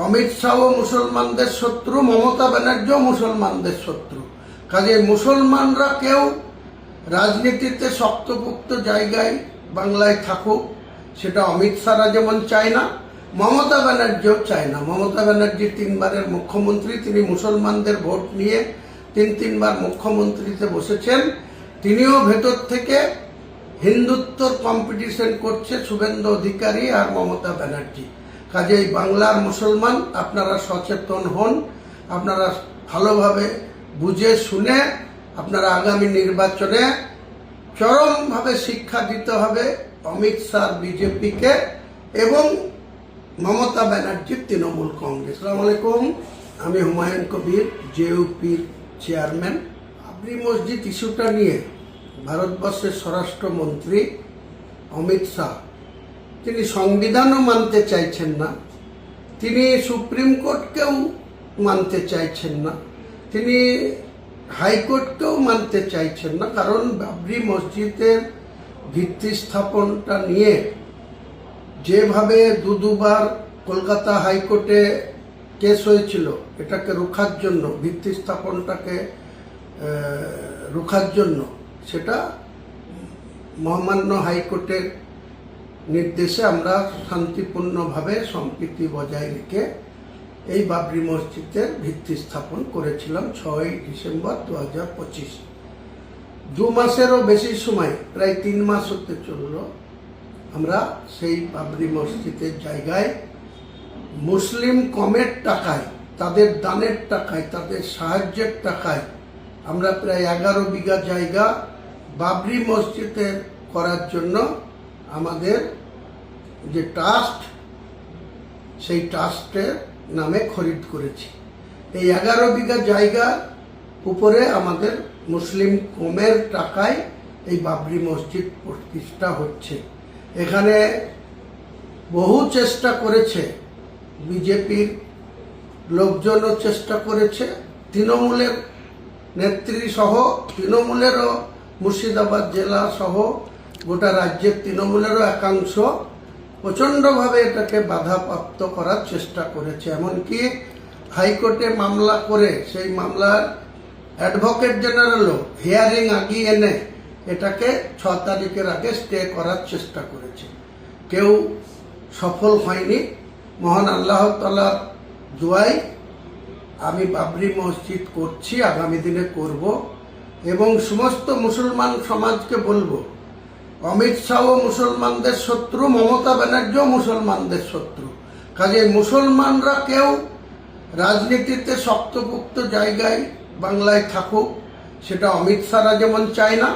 অমিত শাহ মুসলমানদের শত্রু, মমতা ব্যানার্জিও মুসলমানদের শত্রু। কাজে মুসলমানরা কেউ রাজনীতিতে শক্তপোক্ত জায়গায় বাংলায় থাকুক, সেটা অমিত শাহরা যেমন চায় না, মমতা ব্যানার্জিও চায় না। মমতা ব্যানার্জি 3 বারের মুখ্যমন্ত্রী, তিনি মুসলমানদের ভোট নিয়ে 3বার মুখ্যমন্ত্রীতে বসেছেন। তিনিও ভেতর থেকে হিন্দুত্বর কম্পিটিশন করছে শুভেন্দু অধিকারী আর মমতা ব্যানার্জি। কাজেই বাংলার মুসলমান আপনারা সচেতন হন, আপনারা ভালোভাবে বুঝে শুনে আপনারা আগামী নির্বাচনে চরমভাবে শিক্ষা দিতে হবে অমিত শাহ বিজেপিকে এবং মমতা ব্যানার্জির তৃণমূল কংগ্রেস। আসসালামু আলাইকুম, আমি হুমায়ুন কবির, জেইউপির চেয়ারম্যান। বাবরি মসজিদ ইস্যুটা নিয়ে ভারতবর্ষের স্বরাষ্ট্রমন্ত্রী অমিত শাহ তিনি সংবিধানও মানতে চাইছেন না, তিনি সুপ্রিম কোর্টকেও মানতে চাইছেন না, তিনি হাইকোর্টকেও মানতে চাইছেন না। কারণ বাবরি মসজিদের ভিত্তি স্থাপনটা নিয়ে যেভাবে দুবার কলকাতা হাইকোর্টে কেস হয়েছিল, এটাকে রোখার জন্য, ভিত্তি স্থাপনটাকে রোখার জন্য, সেটা মহামান্য হাইকোর্টের নির্দেশে আমরা শান্তিপূর্ণভাবে সম্প্রীতি বজায় রেখে এই বাবরি মসজিদের ভিত্তি স্থাপন করেছিলাম 6 ডিসেম্বর 2025। 2 মাসেরও বেশি সময়, প্রায় 3 মাস হতে চলল, আমরা সেই বাবরি মসজিদের জায়গায় মুসলিম কমের টাকায়, তাদের দানের টাকায়, তাদের সাহায্যের টাকায় আমরা প্রায় 11 বিঘা জায়গা বাবরি মসজিদে করার জন্য আমাদের যে ট্রাস্ট, সেই ট্রাস্টের নামে খরিদ করেছি। এই 11 বিঘা জায়গা উপরে আমাদের মুসলিম কমের টাকায় এই বাবরি মসজিদ প্রতিষ্ঠা হচ্ছে। এখানে বহু চেষ্টা করেছে, বিজেপির লোকজনও চেষ্টা করেছে, তৃণমূলের নেত্রী সহ, তৃণমূলেরও মুর্শিদাবাদ জেলা সহ গোটা রাজ্যের তৃণমূলেরও একাংশ প্রচণ্ডভাবে এটাকে বাধাপ্রাপ্ত করার চেষ্টা করেছে। এমনকি হাইকোর্টে মামলা করে সেই মামলার অ্যাডভোকেট জেনারেলও হিয়ারিং আগিয়ে এনে এটাকে 6 তারিখের আগে স্টে করার চেষ্টা করেছে। কেউ সফল হয়নি। মহান আল্লাহ তাআলার দোয়ায় আমি বাবরি মসজিদ করছি, আগামী দিনে করব এবং সমস্ত মুসলমান সমাজকে বলবো, অমিত শাহ মুসলমানদের শত্রু, মমতা ব্যানার্জিও মুসলমানদের শত্রু। কাজে মুসলমানরা কেউ রাজনীতিতে শক্তপোক্ত জায়গায় বাংলায় থাকুক, সেটা অমিত শাহরা যেমন চায় না,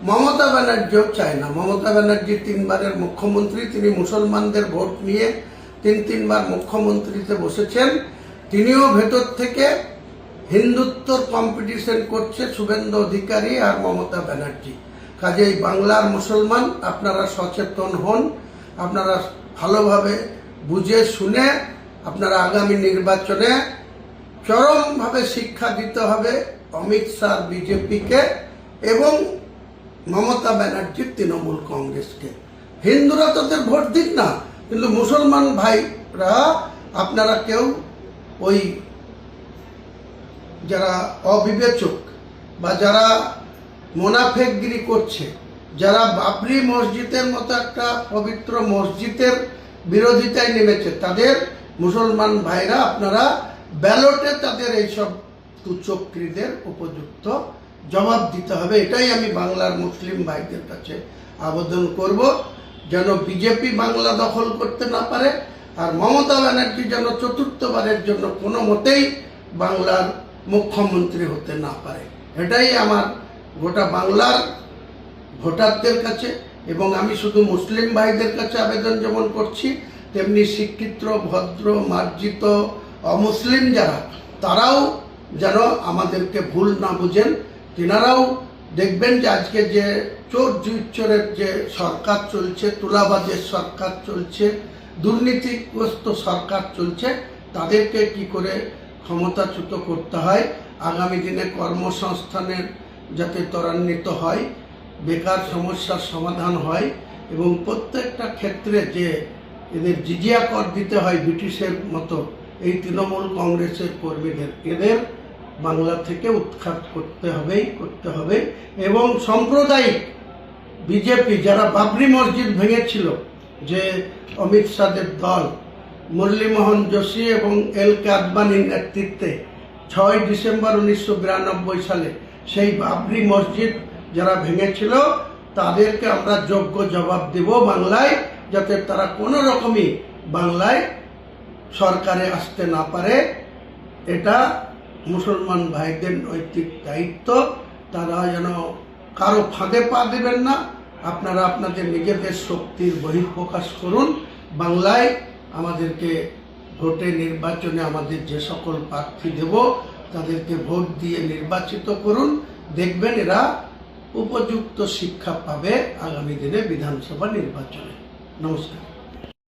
মমতা ব্যানার্জিও চায় না। মমতা ব্যানার্জি 3 বারের মুখ্যমন্ত্রী, তিনি মুসলমানদের ভোট নিয়ে 3বার মুখ্যমন্ত্রীতে বসেছেন। তিনিও ভেতর থেকে হিন্দুত্বর কম্পিটিশন করছে শুভেন্দু অধিকারী আর মমতা ব্যানার্জি। কাজেই বাংলার মুসলমান আপনারা সচেতন হন, আপনারা ভালোভাবে বুঝে শুনে আপনারা আগামী নির্বাচনে চরমভাবে শিক্ষা দিতে হবে অমিত শাহ বিজেপিকে এবং মমতা ব্যানার্জির তৃণমূল কংগ্রেসকে। হিন্দুরা তাদের ভোট দিক না, কিন্তু মুসলমান ভাইরা আপনারা কেউ ওই যারা অবিবেচক বা যারা মোনাফেকগিরি করছে, যারা বাবরি মসজিদের মতো একটা পবিত্র মসজিদের বিরোধিতায় নেমেছে, তাদের মুসলমান ভাইরা আপনারা ব্যালটে তাদের এইসব কুচক্রীদের উপযুক্ত জবাব দিতে হবে। এটাই আমি বাংলার মুসলিম ভাইদের কাছে আবেদন করব, যেন বিজেপি বাংলা দখল করতে না পারে আর মমতা ব্যানার্জি যেন 4র্থবারের জন্য কোনো মতেই বাংলার মুখ্যমন্ত্রী হতে না পারে। এটাই আমার গোটা বাংলার ভোটারদের কাছে, এবং আমি শুধু মুসলিম ভাইদের কাছে আবেদন যেমন করছি, তেমনি শিক্ষিত, ভদ্র, মার্জিত অমুসলিম যারা, তারাও যেন আমাদেরকে ভুল না বুঝেন। তিনারাও দেখবেন যে আজকে যে চোর জুইচোরের যে সরকার চলছে, তুলাবাজের সরকার চলছে, দুর্নীতিগ্রস্ত সরকার চলছে, তাদেরকে কি করে ক্ষমতাচ্যুত করতে হয়, আগামী দিনে কর্মসংস্থানের যাতে ত্বরান্বিত হয়, বেকার সমস্যার সমাধান হয় এবং প্রত্যেকটা ক্ষেত্রে যে এদের জিজিয়া কর দিতে হয় ব্রিটিশের মতো, এই তৃণমূল কংগ্রেসের কর্মীদের এদের বাংলা থেকে উৎখাত করতে হবে এবং সাম্প্রদায়িক বিজেপি যারা বাবরি মসজিদ ভেঙেছিল, যে অমিত শাহের দল, মুরলীমোহন যোশী এবং এল কে আদবানির নেতৃত্বে 6 ডিসেম্বর 1992 সালে সেই বাবরি মসজিদ যারা ভেঙেছিল তাদেরকে আমরা যোগ্য জবাব দেব বাংলায়, যাতে তারা কোনো রকমই বাংলায় সরকারে আসতে না পারে। এটা মুসলমান ভাইদের নৈতিক দায়িত্ব। তারা যেন কারো ফাঁদে পা দেবেন না। আপনারা আপনাদের নিজেদের শক্তির বহিঃপ্রকাশ করুন। বাংলায় আমাদেরকে ভোটে নির্বাচনে আমাদের যে সকল প্রার্থী দেব তাদেরকে ভোট দিয়ে নির্বাচিত করুন। দেখবেন এরা উপযুক্ত শিক্ষা পাবে আগামী দিনে বিধানসভা নির্বাচনে। নমস্কার।